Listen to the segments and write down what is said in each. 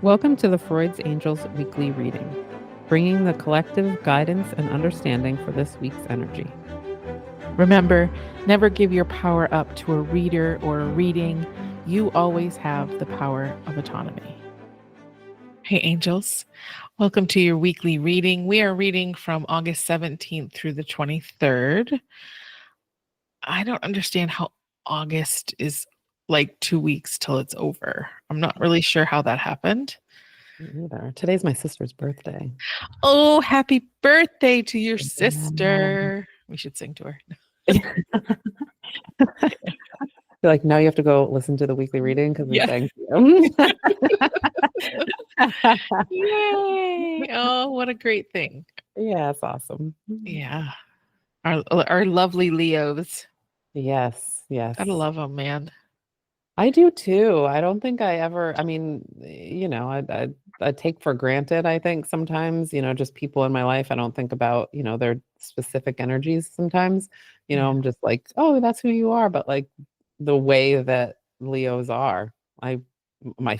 Welcome to the Freud's Angels weekly reading, bringing the collective guidance and understanding for this week's energy. Remember, never give your power up to a reader or a reading. You always have the power of autonomy. Hey, angels. Welcome to your weekly reading. We are reading from August 17th through the 23rd. I don't understand how August is like 2 weeks till it's over. I'm not really sure how that happened. Me either. Today's my sister's birthday. Oh, happy birthday to your sister. We should sing to her. You're like, now you have to go listen to the weekly reading because we Yeah. sang to you. Yay. Oh, what a great thing. Yeah, it's awesome. Yeah. Our lovely Leos. Yes, yes. Gotta love them, man. I do too. I don't think I ever, I mean, I take for granted, I think sometimes, just people in my life. I don't think about, their specific energies sometimes. Yeah. I'm just like, oh, that's who you are. But like the way that Leos are, I my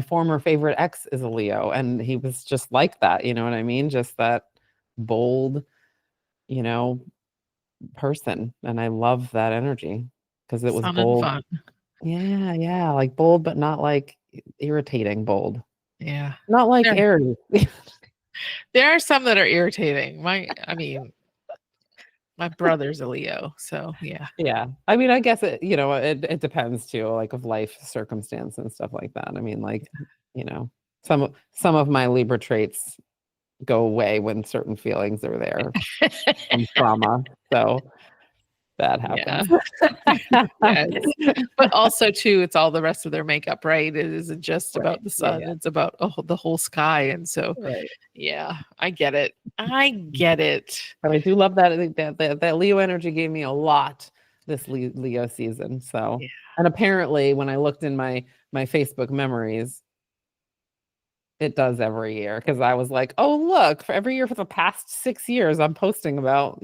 former favorite ex is a Leo, and he was just like that, you know what I mean? Just that bold, you know, person. And I love that energy because it was Fun and bold. fun. Yeah, like bold, but not like irritating bold. Yeah. Not like There, Aries. there are some that are irritating. My brother's a Leo, so yeah. Yeah. I mean, I guess it depends too, like of life circumstance and stuff like that. I mean, like, you know, some of my Libra traits go away when certain feelings are there from trauma. So that Yeah. happens. Yes. But also too, it's all the rest of their makeup, right? It isn't just Right. about the Yeah, sun, yeah. it's about the whole sky. And so Right. yeah, I get it. I get it. But I do love that. I think that Leo energy gave me a lot this Leo season. So, Yeah. and apparently, when I looked in my Facebook memories, it does every year because I was like, oh look, for every year for the past 6 years, I'm posting about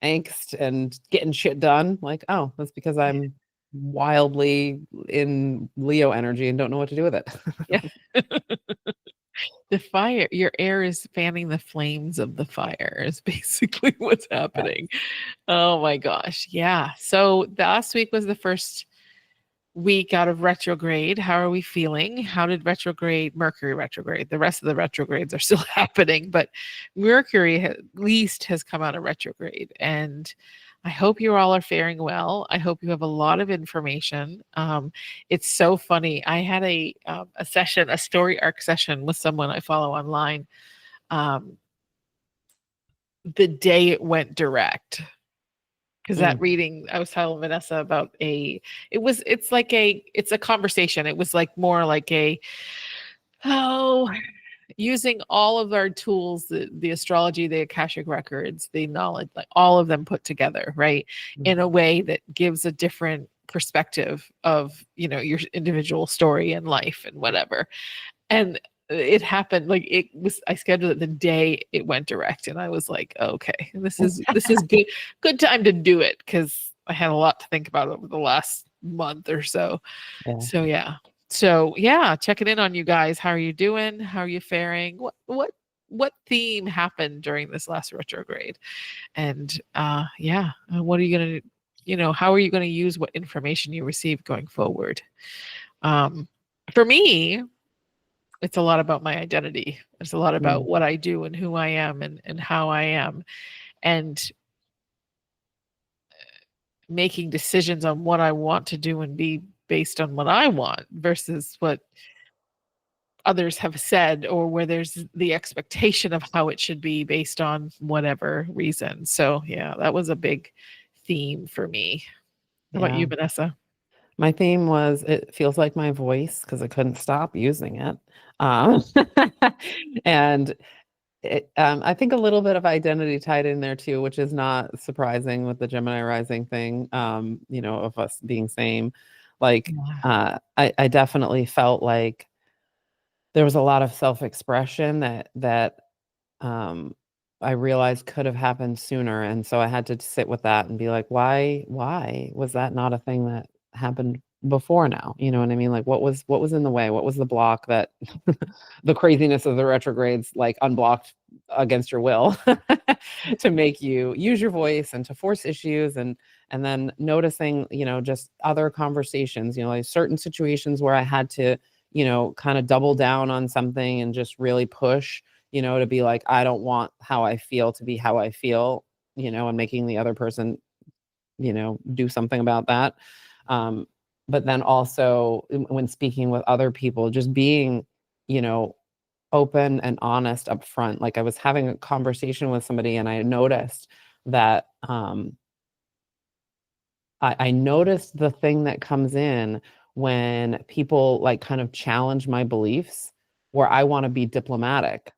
angst and getting shit done. Like, oh, that's because I'm wildly in Leo energy and don't know what to do with it. Yeah. The fire, your air is fanning the flames of the fire, is basically what's happening. Oh my gosh. Yeah. So last week was the first week out of retrograde. How are we feeling? How did Mercury retrograde? The rest of the retrogrades are still happening, but Mercury at least has come out of retrograde. And I hope you all are faring well. I hope you have a lot of information. It's so funny. I had a session, a story arc session with someone I follow online. Um, the day it went direct, because that reading I was telling Vanessa about it's a conversation. It was like more like oh, using all of our tools, the astrology, the Akashic records, the knowledge, like all of them put together, right? In a way that gives a different perspective of, your individual story and life and whatever. And it happened like I scheduled it the day it went direct, and I was like, okay, this is good time to do it, because I had a lot to think about over the last month or so. Yeah. So yeah, checking in on you guys. How are you doing? How are you faring? What theme happened during this last retrograde? And what are you gonna, how are you gonna use what information you receive going forward? For me, it's a lot about my identity. It's a lot about what I do and who I am and how I am, and making decisions on what I want to do and be based on what I want versus what others have said, or where there's the expectation of how it should be based on whatever reason. So yeah, that was a big theme for me. How about Yeah. you, Vanessa? My theme was it feels like my voice because I couldn't stop using it. Um, and I think a little bit of identity tied in there too, which is not surprising with the Gemini rising thing, of us being same. Like, I definitely felt like there was a lot of self-expression that um, I realized could have happened sooner. And so I had to sit with that and be like, why was that not a thing that happened before now? You know what I mean? Like what was in the way? What was the block that the craziness of the retrogrades like unblocked against your will to make you use your voice and to force issues, and then noticing, just other conversations, like certain situations where I had to, kind of double down on something and just really push, to be like, I don't want how I feel to be how I feel, and making the other person, do something about that. But then also when speaking with other people, just being, you know, open and honest up front. Like I was having a conversation with somebody and I noticed that I noticed the thing that comes in when people like kind of challenge my beliefs where I want to be diplomatic.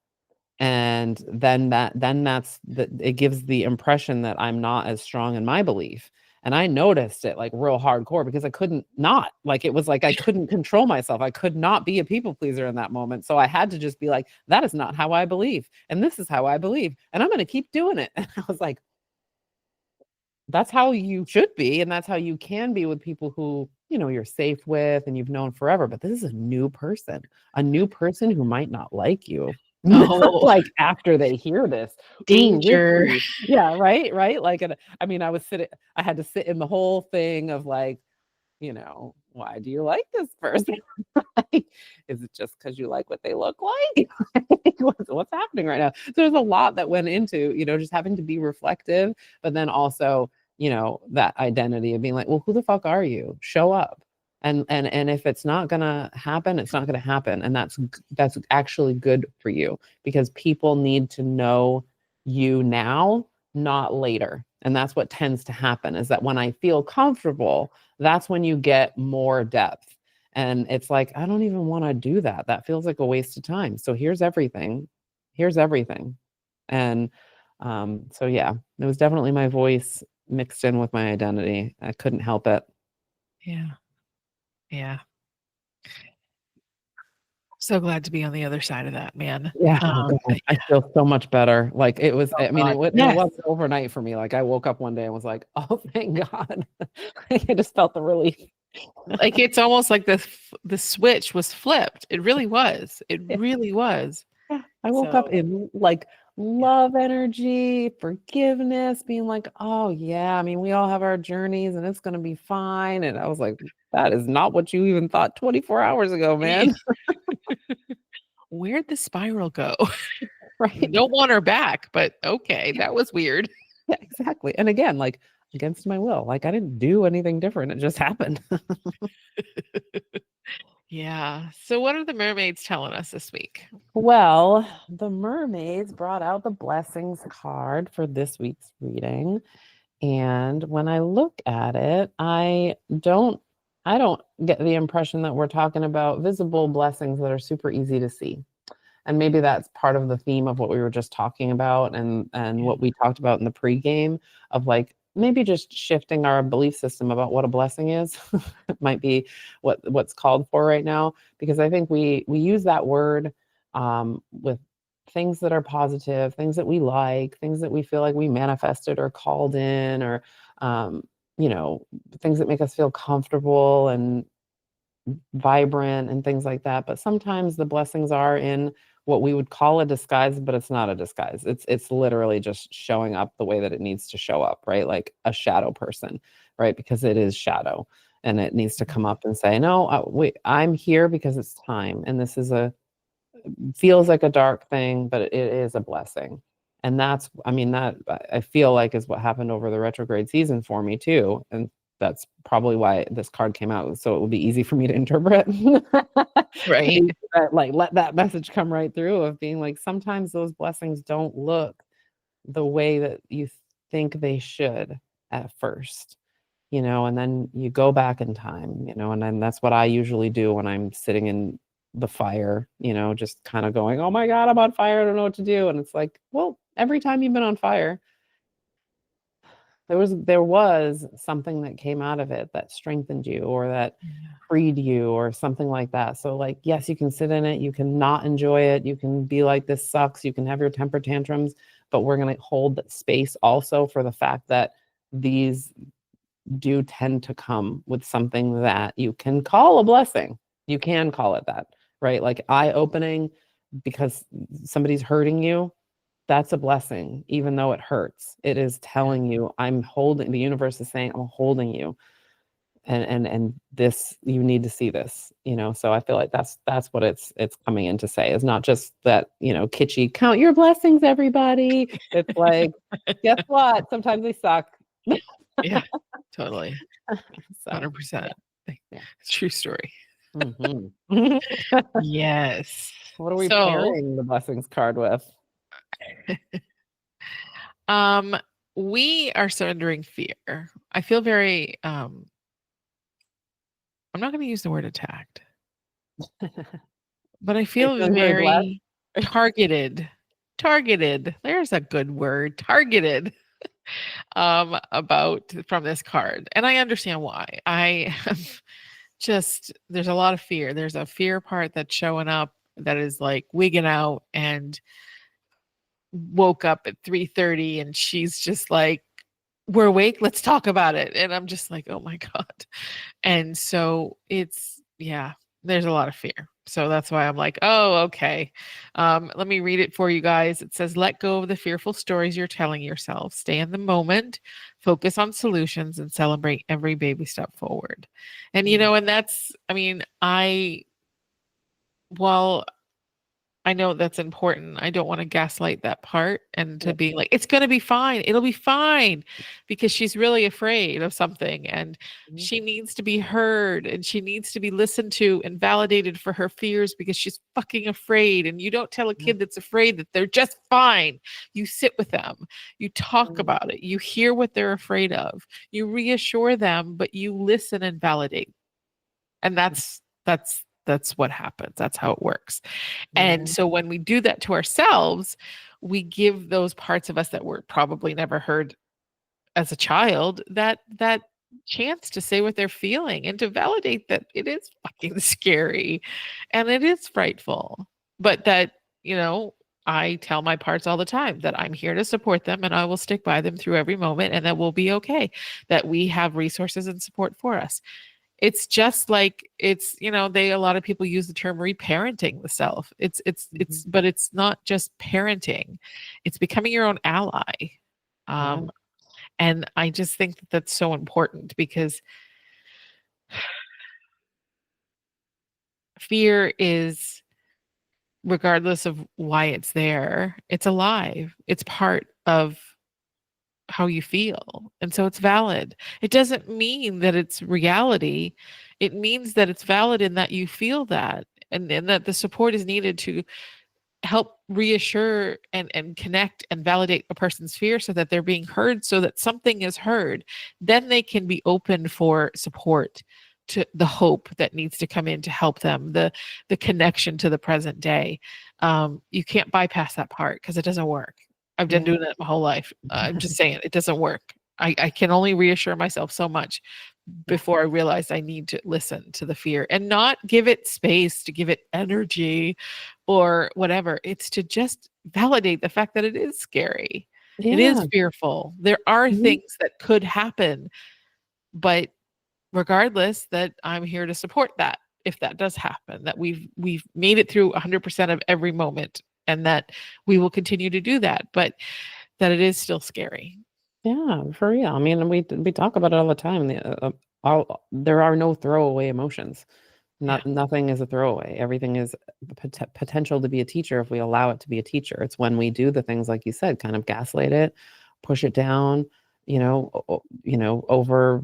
And then it gives the impression that I'm not as strong in my belief. And I noticed it like real hardcore because I couldn't not, like it was like I couldn't control myself. I could not be a people pleaser in that moment. So I had to just be like, that is not how I believe. And this is how I believe. And I'm going to keep doing it. And I was like, that's how you should be. And that's how you can be with people who, you're safe with and you've known forever. But this is a new person who might not like you. Oh, Like after they hear this, ooh, danger. Ricky. Yeah, right. Like, and I mean, I had to sit in the whole thing of like, why do you like this person? Like, is it just because you like what they look like? What's happening right now? So there's a lot that went into, just having to be reflective, but then also, that identity of being like, well, who the fuck are you? Show up. And if it's not gonna happen, it's not gonna happen. And that's actually good for you because people need to know you now, not later. And that's what tends to happen is that when I feel comfortable, that's when you get more depth. And it's like, I don't even want to do that. That feels like a waste of time. So here's everything. Here's everything. And so, yeah, it was definitely my voice mixed in with my identity. I couldn't help it. Yeah. Yeah. So glad to be on the other side of that, man. Yeah. Oh God, I feel so much better. Like it was, Oh I mean, God. and it Yes. wasn't overnight for me. Like I woke up one day and was like, oh, thank God. I just felt the relief. Like it's almost like the switch was flipped. It really was. It Yeah. really was. I woke up So in like love energy, forgiveness, being like, oh, yeah, I mean, we all have our journeys and it's going to be fine. And I was like, that is not what you even thought 24 hours ago, man. where'd the spiral go? Right. Don't want her back, but okay, that was weird. Yeah, exactly. And again, like against my will, like I didn't do anything different. It just happened. Yeah. So what are the mermaids telling us this week? Well, the mermaids brought out the blessings card for this week's reading. And when I look at it, I don't get the impression that we're talking about visible blessings that are super easy to see. And maybe that's part of the theme of what we were just talking about and Yeah. what we talked about in the pregame of like maybe just shifting our belief system about what a blessing is. Might be what's called for right now, because I think we use that word with things that are positive, things that we like, things that we feel like we manifested or called in, or um, you know, things that make us feel comfortable and vibrant and things like that. But sometimes the blessings are in what we would call a disguise, but it's not a disguise. It's literally just showing up the way that it needs to show up, right? Like a shadow person, right? Because it is shadow and it needs to come up and say, no, wait, I'm here because it's time. And this is feels like a dark thing, but it is a blessing. And that's, I mean, that I feel like is what happened over the retrograde season for me too. And that's probably why this card came out. So it would be easy for me to interpret. Right. Like let that message come right through of being like, sometimes those blessings don't look the way that you think they should at first, and then you go back in time, and then that's what I usually do when I'm sitting in the fire, just kind of going, oh my God, I'm on fire. I don't know what to do. And it's like, well, every time you've been on fire, there was something that came out of it that strengthened you or that Yeah. freed you or something like that. So like, yes, you can sit in it, you can not enjoy it, you can be like, this sucks, you can have your temper tantrums, but we're going to hold that space also for the fact that these do tend to come with something that you can call a blessing. You can call it that, right? Like eye-opening because somebody's hurting you, that's a blessing, even though it hurts. It is telling you, I'm holding, the universe is saying, I'm holding you. And this, you need to see this, so I feel like that's what it's coming in to say, is not just that, kitschy, count your blessings, everybody. It's like, guess what? Sometimes they suck. Yeah, totally. So, 100%. yeah. True story. Mhm. Yes. What are we So, pairing the blessings card with? we are surrendering fear. I feel very, I'm not going to use the word attacked, but I Are you feel feeling very blessed? very targeted. Targeted. There's a good word. Targeted. About from this card. And I understand why. I have just, there's a lot of fear. There's a fear part that's showing up that is like wigging out, and woke up at 3:30 and she's just like, we're awake, let's talk about it. And I'm just like, oh my God. And so it's, yeah, there's a lot of fear. So that's why I'm like, oh, okay. Let me read it for you guys. It says, let go of the fearful stories you're telling yourself. Stay in the moment, focus on solutions, and celebrate every baby step forward. And, and that's, I mean, while I know that's important, I don't want to gaslight that part and to Yep. be like, it's going to be fine. It'll be fine, because she's really afraid of something, and Mhm. she needs to be heard, and she needs to be listened to and validated for her fears, because she's fucking afraid. And you don't tell a Yeah. kid that's afraid that they're just fine. You sit with them, you talk Mhm. about it, you hear what they're afraid of, you reassure them, but you listen and validate. And that's what happens. That's how it works. And Yeah. so when we do that to ourselves, we give those parts of us that were probably never heard as a child that chance to say what they're feeling and to validate that it is fucking scary and it is frightful. But that, I tell my parts all the time that I'm here to support them and I will stick by them through every moment, and that we'll be okay, that we have resources and support for us. It's just like, it's, a lot of people use the term reparenting the self. It's Mhm. but it's not just parenting, it's becoming your own ally. Yeah. um and I just think that that's so important, because fear is, regardless of why it's there, it's alive, it's part of how you feel, and so it's valid. It doesn't mean that it's reality. It means that it's valid in that you feel that, and that the support is needed to help reassure and connect and validate a person's fear, so that they're being heard, so that something is heard. Then they can be open for support, to the hope that needs to come in to help them, the connection to the present day. You can't bypass that part, because it doesn't work. I've been Yeah. doing that my whole life. I'm just saying, it doesn't work. I can only reassure myself so much Yeah. before I realized I need to listen to the fear and not give it space to give it energy or whatever. It's to just validate the fact that it is scary. It is Yeah. fearful. There are Mhm. things that could happen, but regardless, that I'm here to support that if that does happen, that we've made it through 100% of every moment, and that we will continue to do that, but that it is still scary. Yeah, for real. I mean, we talk about it all the time. There are no throwaway emotions. Yeah. Nothing is a throwaway. Everything is potential to be a teacher if we allow it to be a teacher. It's when we do the things like you said, kind of gaslight it, push it down, over,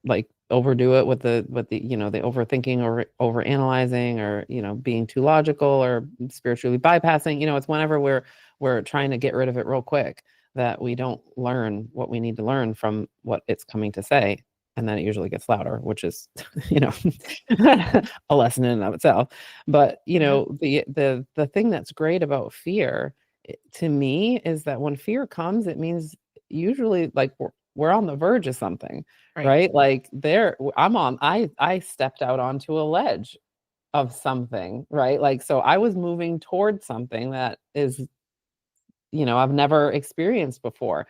like, overdo it with the overthinking or over analyzing, or being too logical or spiritually bypassing. It's whenever we're trying to get rid of it real quick, that we don't learn what we need to learn from what it's coming to say. And then it usually gets louder, which is you know a lesson in and of itself. But Yeah. the thing that's great about fear, to me, is that when fear comes, it means usually, like, we're on the verge of something, Right. right? Like, I stepped out onto a ledge of something, right? Like, so I was moving towards something that is, I've never experienced before.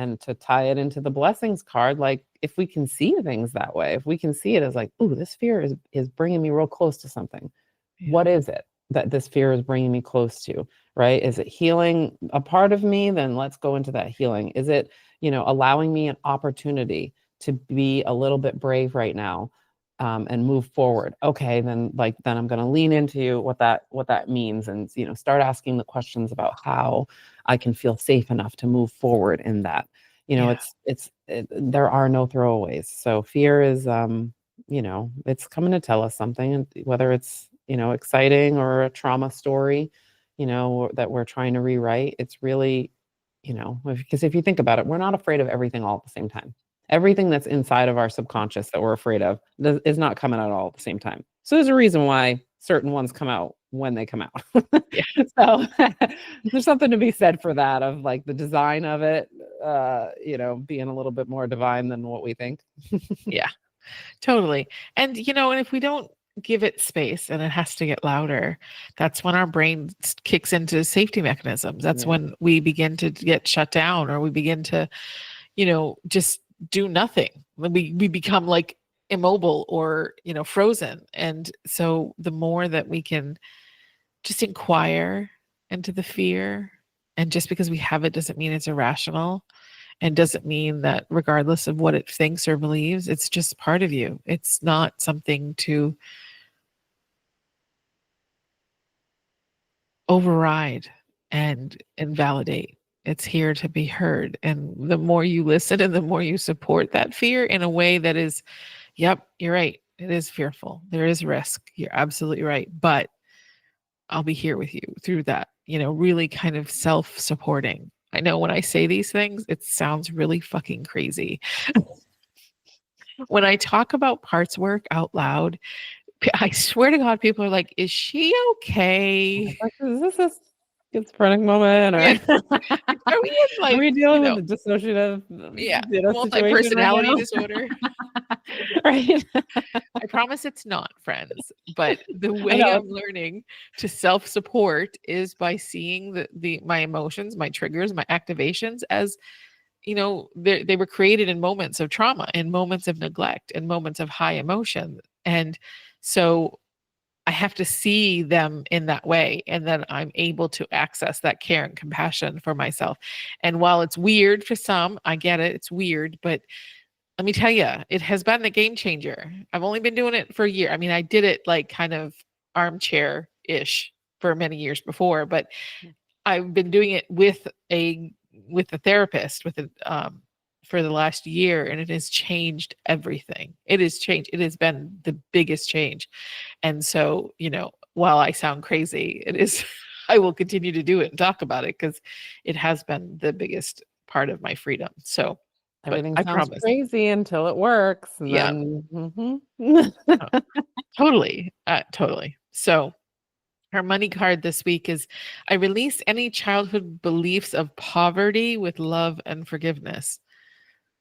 And to tie it into the blessings card, like if we can see things that way, if we can see it as like, ooh, this fear is bringing me real close to something. Yeah. What is it that this fear is bringing me close to, right? Is it healing a part of me? Then let's go into that healing. Is it, allowing me an opportunity to be a little bit brave right now, and move forward? Okay, then I'm going to lean into what that means, and start asking the questions about how I can feel safe enough to move forward in that. Yeah. There are no throwaways. So fear is, it's coming to tell us something, and whether it's, exciting or a trauma story, that we're trying to rewrite. It's really, because if you think about it, we're not afraid of everything all at the same time. Everything that's inside of our subconscious that we're afraid of is not coming out all at the same time. So there's a reason why certain ones come out when they come out. Yeah. So there's something to be said for that, of like the design of it, being a little bit more divine than what we think. Yeah, totally. And, and if we don't give it space and it has to get louder, that's when our brain kicks into safety mechanisms. That's when we begin to get shut down, or we begin to, just do nothing. We become like immobile or, frozen. And so the more that we can just inquire into the fear, and just because we have it doesn't mean it's irrational, and doesn't mean that regardless of what it thinks or believes, it's just part of you. It's not something to override and invalidate. It's here to be heard. And the more you listen and the more you support that fear in a way that is, yep, you're right. It is fearful. There is risk. You're absolutely right. But I'll be here with you through that, really kind of self-supporting. I know when I say these things, it sounds really fucking crazy. When I talk about parts work out loud, I swear to God, people are like, is she okay? Like, is this a schizophrenic moment, or Are we in are like, we dealing with a dissociative, situation right multi-personality now? disorder? Right. I promise it's not, friends. But the I way know. I'm learning to self-support is by seeing my emotions, my triggers, my activations as, they were created in moments of trauma, in moments of neglect, in moments of high emotion. And so I have to see them in that way. And then I'm able to access that care and compassion for myself. And while it's weird for some, I get it, it's weird, but let me tell you, it has been a game changer. I've only been doing it for a year. I mean, I did it like kind of armchair-ish for many years before, but I've been doing it with a therapist, for the last year, and it has changed everything. It has changed. It has been the biggest change. And so, while I sound crazy, it is, I will continue to do it and talk about it because it has been the biggest part of my freedom. So, but Everything I sounds promise. crazy until it works, and Yeah. then Totally. Totally. So, our money card this week is, I release any childhood beliefs of poverty with love and forgiveness.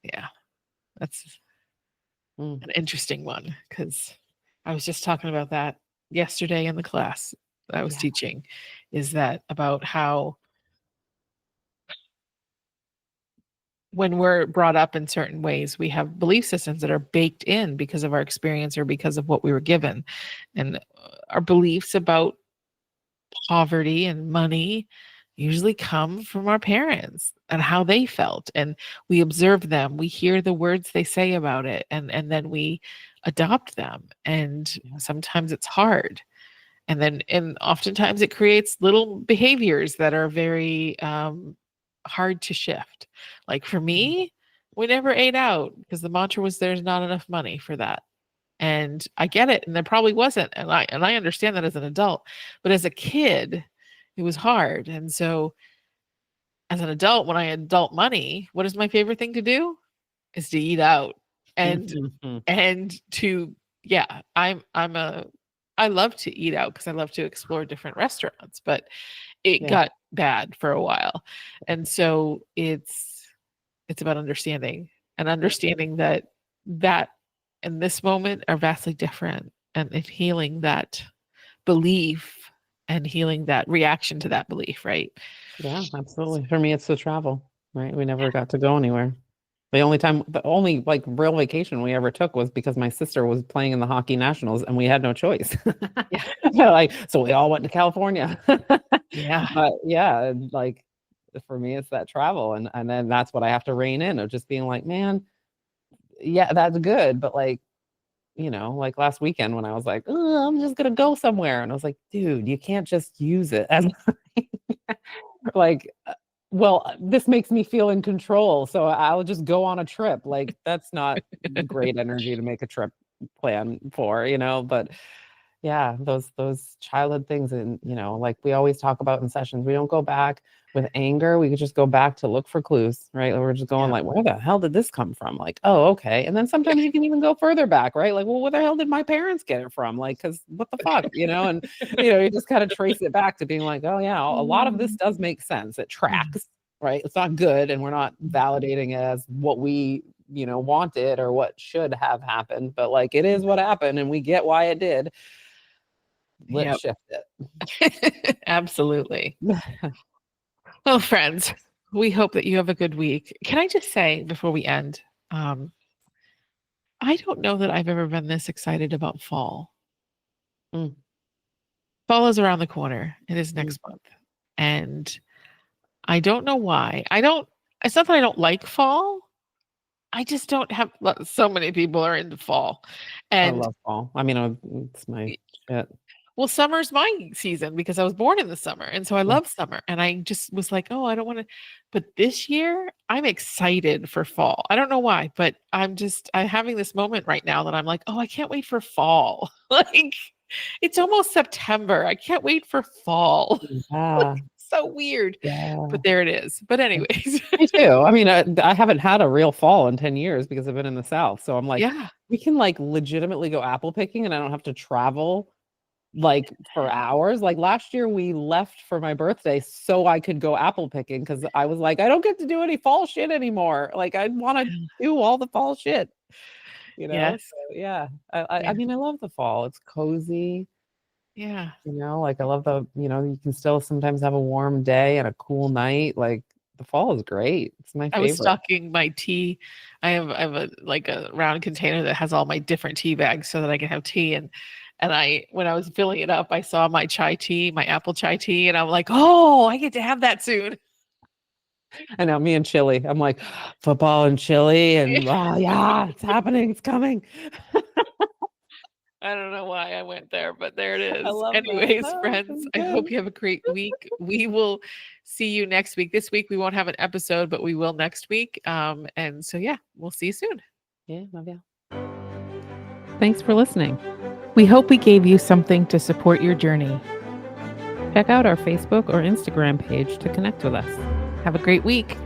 Yeah, that's an interesting one, because I was just talking about that yesterday in the class that I was teaching, is that about how when we're brought up in certain ways, we have belief systems that are baked in because of our experience or because of what we were given. And our beliefs about poverty and money usually come from our parents and how they felt, and we observe them, we hear the words they say about it, and then we adopt them. And sometimes it's hard, and oftentimes it creates little behaviors that are very hard to shift. Like for me, we never ate out because the mantra was, there's not enough money for that. And I get it, and there probably wasn't, and I understand that as an adult, but as a kid it was hard. And so as an adult, when I had adult money, what is my favorite thing to do? Is to eat out. And to, yeah, I love to eat out because I love to explore different restaurants, but it got bad for a while. And so it's about understanding, and understanding that in this moment are vastly different, and healing that belief and healing that reaction to that belief, right? Yeah, absolutely. For me, it's the travel. right? We never got to go anywhere. The only like real vacation we ever took was because my sister was playing in the hockey nationals and we had no choice. Yeah. Like, so we all went to California. Yeah. But yeah, and like for me, it's that travel. And then that's what I have to rein in of just being like, man, yeah, that's good. But like, like last weekend when I was like, oh, I'm just gonna go somewhere. And I was like, dude, you can't just use it as like, well, this makes me feel in control, so I'll just go on a trip. Like, that's not great energy to make a trip plan for, but yeah, those childhood things. And like we always talk about in sessions, we don't go back with anger. We could just go back to look for clues, right? We're just going Yeah. like, where the hell did this come from? Like, oh, okay. And then sometimes you can even go further back, right? Like, well, where the hell did my parents get it from? Like, because what the fuck, and you just kind of trace it back to being like, oh yeah, a lot of this does make sense. It tracks, right? It's not good, and we're not validating it as what we wanted or what should have happened, but like it is what happened, and we get why it did. Let's Yep. shift it. Absolutely. Well, friends, we hope that you have a good week. Can I just say before we end, I don't know that I've ever been this excited about fall. Mm. Fall is around the corner. It is next month. And I don't know why. It's not that I don't like fall. I just don't have so many people are into fall. I And love fall. I mean, it's my shit. well, summer's my season because I was born in the summer. And so I love summer. And I just was like, oh, I don't want to. But this year, I'm excited for fall. I don't know why, but I'm having this moment right now that I'm like, oh, I can't wait for fall. Like, it's almost September. I can't wait for fall. Yeah. So weird. Yeah. But there it is. But anyways. Me too. I mean, I haven't had a real fall in 10 years because I've been in the South. So I'm like, Yeah. we can like legitimately go apple picking and I don't have to travel like for hours. Like last year we left for my birthday so I could go apple picking because I was like, I don't get to do any fall shit anymore. Like I want to do all the fall shit, Yes. So, yeah. I mean, I love the fall. It's cozy. Yeah. Like I love you can still sometimes have a warm day and a cool night. Like the fall is great. It's my I was favorite. stocking my tea. I have a round container that has all my different tea bags so that I can have tea. And when I was filling it up, I saw my chai tea, my apple chai tea, and I'm like, oh, I get to have that soon. I know, me and chili. I'm like football and chili, and yeah, it's happening. It's coming. I don't know why I went there, but there it is. I love Anyways, that. friends, I hope you have a great week. We will see you next week. This week we won't have an episode, but we will next week. And so yeah, we'll see you soon. Yeah, love you. Thanks for listening. We hope we gave you something to support your journey. Check out our Facebook or Instagram page to connect with us. Have a great week.